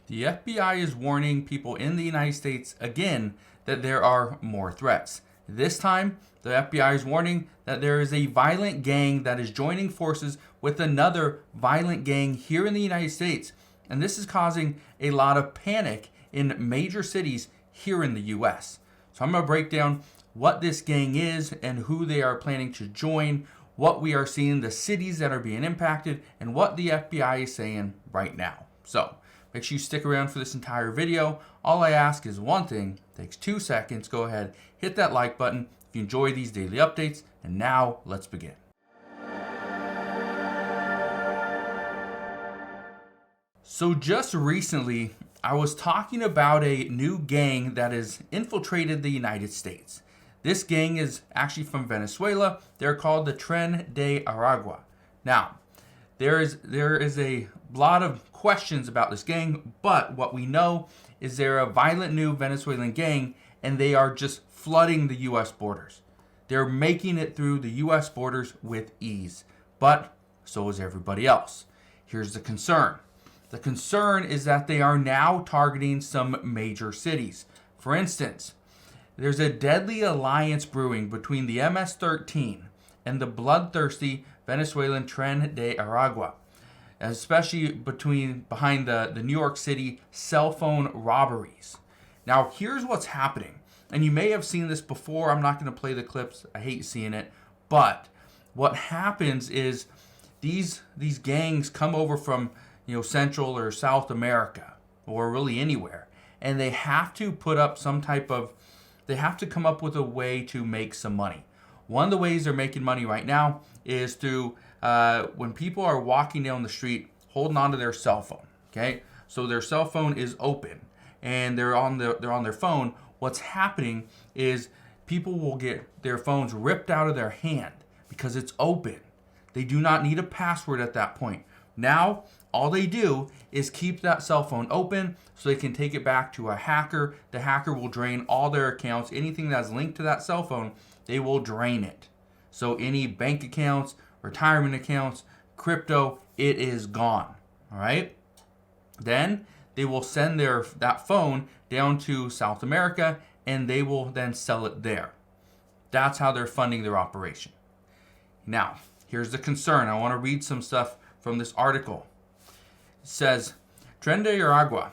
The FBI is warning people in the United States again that there are more threats. This time, the FBI is warning that there is a violent gang that is joining forces with another violent gang here in the United States. And this is causing a lot of panic in major cities here in the US. So I'm going to break down what this gang is and who they are planning to join, what we are seeing, the cities that are being impacted, and what the FBI is saying right now. So make sure you stick around for this entire video. All I ask is one thing. It takes 2 seconds. Go ahead, hit that like button if you enjoy these daily updates. And now let's begin. So just recently, I was talking about a new gang that has infiltrated the United States. This gang is actually from Venezuela. They're called the Tren de Aragua. Now, there is a lot of questions about this gang, but what we know is they're a violent new Venezuelan gang, and they are just flooding the U.S. borders. They're making it through the U.S. borders with ease, but so is everybody else. Here's the concern. The concern is that they are now targeting some major cities. For instance, there's a deadly alliance brewing between the MS-13 and the bloodthirsty Venezuelan Tren de Aragua, especially behind the New York City cell phone robberies. Now, here's what's happening. And you may have seen this before. I'm not going to play the clips. I hate seeing it. But what happens is these gangs come over from Central or South America, or really anywhere, and they have to put up they have to come up with a way to make some money. One of the ways they're making money right now is through when people are walking down the street holding onto their cell phone. Okay, so their cell phone is open and they're on their phone. What's happening is people will get their phones ripped out of their hand because it's open. They do not need a password at that point. Now, all they do is keep that cell phone open so they can take it back to a hacker. The hacker will drain all their accounts. Anything that's linked to that cell phone, they will drain it. So any bank accounts, retirement accounts, crypto, it is gone. All right? Then they will send that phone down to South America, and they will then sell it there. That's how they're funding their operation. Now, here's the concern. I want to read some stuff from this article. It says, Tren de Aragua,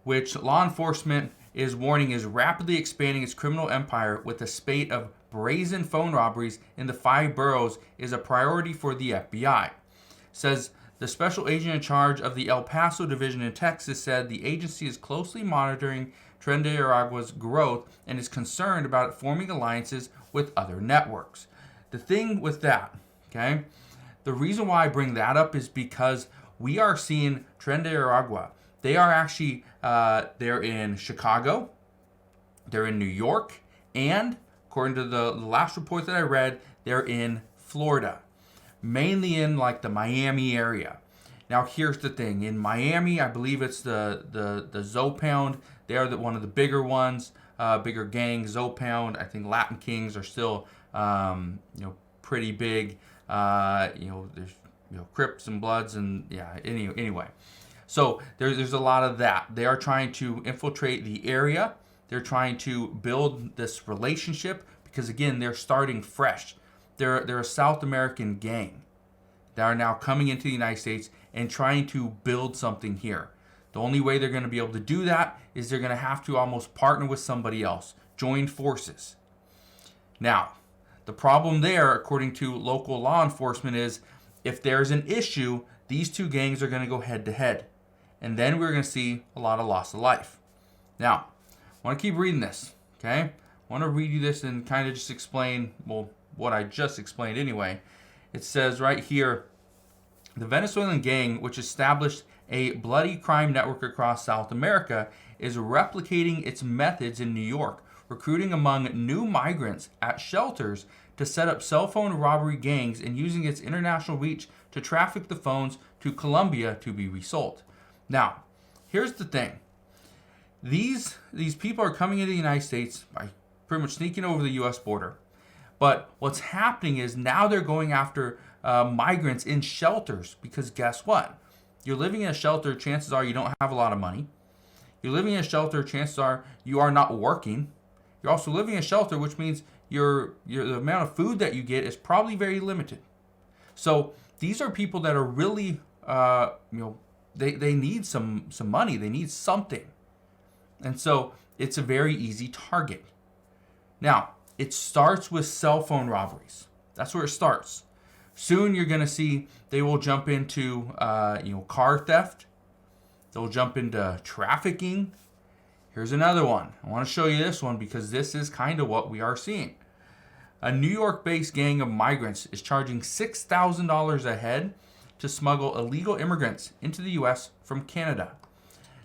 which law enforcement is warning is rapidly expanding its criminal empire with a spate of brazen phone robberies in the 5 boroughs, is a priority for the FBI. Says the special agent in charge of the El Paso division in Texas said the agency is closely monitoring Tren de Aragua's growth and is concerned about it forming alliances with other networks. The thing with that, okay, the reason why I bring that up is because we are seeing Tren de Aragua. They are actually, they're in Chicago, they're in New York, and according to the last report that I read, they're in Florida, mainly in like the Miami area. Now, here's the thing. In Miami, I believe it's the Zopound. They're one of the bigger ones, bigger gangs. Zopound. I think Latin Kings are still, pretty big. There's Crips and Bloods and anyway. So there's a lot of that. They are trying to infiltrate the area. They're trying to build this relationship because again, they're starting fresh. They're a South American gang that are now coming into the United States and trying to build something here. The only way they're going to be able to do that is they're going to have to almost partner with somebody else, join forces. Now, the problem there, according to local law enforcement, is if there's an issue, these two gangs are going to go head to head. And then we're going to see a lot of loss of life. Now, I want to keep reading this, okay? I want to read you this and kind of just explain, what I just explained anyway. It says right here, the Venezuelan gang, which established a bloody crime network across South America, is replicating its methods in New York, recruiting among new migrants at shelters to set up cell phone robbery gangs and using its international reach to traffic the phones to Colombia to be resold. Now, here's the thing. These people are coming into the United States by pretty much sneaking over the U.S. border. But what's happening is now they're going after migrants in shelters because guess what? You're living in a shelter, chances are you don't have a lot of money. You're living in a shelter, chances are you are not working. You're also living in a shelter, which means the amount of food that you get is probably very limited. So these are people that are really, they need some money. They need something. And so it's a very easy target. Now, it starts with cell phone robberies. That's where it starts. Soon you're going to see they will jump into, car theft. They'll jump into trafficking. Here's another one. I want to show you this one because this is kind of what we are seeing. A New York-based gang of migrants is charging $6,000 a head to smuggle illegal immigrants into the U.S. from Canada.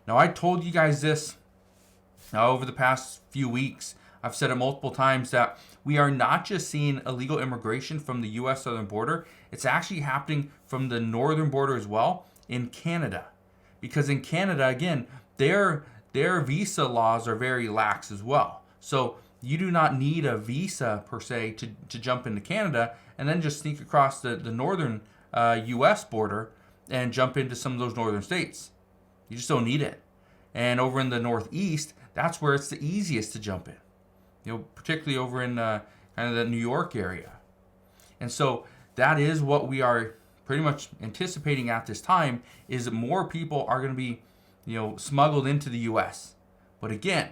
Now, I told you guys this over the past few weeks. I've said it multiple times that we are not just seeing illegal immigration from the U.S. southern border. It's actually happening from the northern border as well in Canada. Because in Canada, again, their visa laws are very lax as well. So you do not need a visa per se to jump into Canada and then just sneak across the northern U.S. border and jump into some of those northern states. You just don't need it. And over in the Northeast, that's where it's the easiest to jump in. Particularly over in kind of the New York area. And so that is what we are pretty much anticipating at this time, is that more people are going to be, smuggled into the U.S. But again,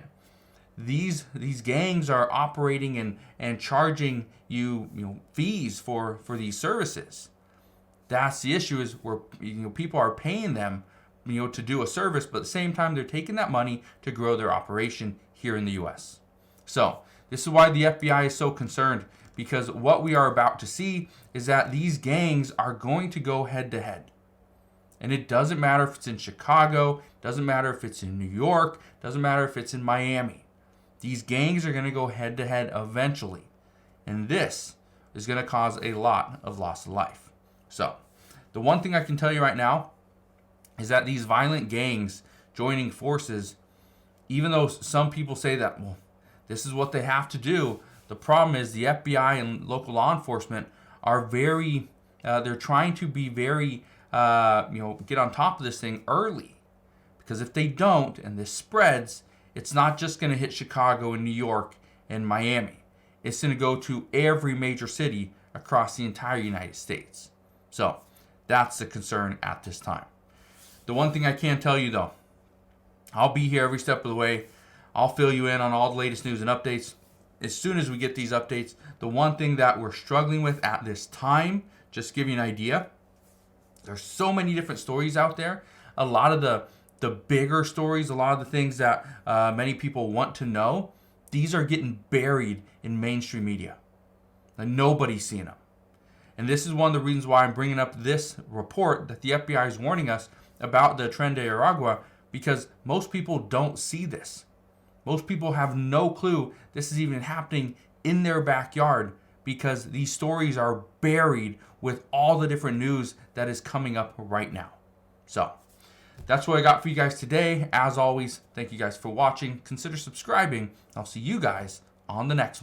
these gangs are operating and charging you fees for these services. That's the issue, is where people are paying them to do a service, but at the same time they're taking that money to grow their operation here in the U.S. So this is why the FBI is so concerned, because what we are about to see is that these gangs are going to go head to head. And it doesn't matter if it's in Chicago, doesn't matter if it's in New York, doesn't matter if it's in Miami. These gangs are going to go head to head eventually. And this is going to cause a lot of loss of life. So the one thing I can tell you right now is that these violent gangs joining forces, even though some people say that, well, this is what they have to do, the problem is the FBI and local law enforcement are they're trying to be very, get on top of this thing early. Because if they don't, and this spreads, it's not just going to hit Chicago and New York and Miami. It's going to go to every major city across the entire United States. So that's the concern at this time. The one thing I can tell you though, I'll be here every step of the way. I'll fill you in on all the latest news and updates as soon as we get these updates. The one thing that we're struggling with at this time, just to give you an idea, there's so many different stories out there. A lot of the bigger stories, a lot of the things that many people want to know, these are getting buried in mainstream media. And nobody's seeing them. And this is one of the reasons why I'm bringing up this report that the FBI is warning us about the Tren de Aragua, because most people don't see this. Most people have no clue this is even happening in their backyard, because these stories are buried with all the different news that is coming up right now. So that's what I got for you guys today. As always, thank you guys for watching. Consider subscribing. I'll see you guys on the next one.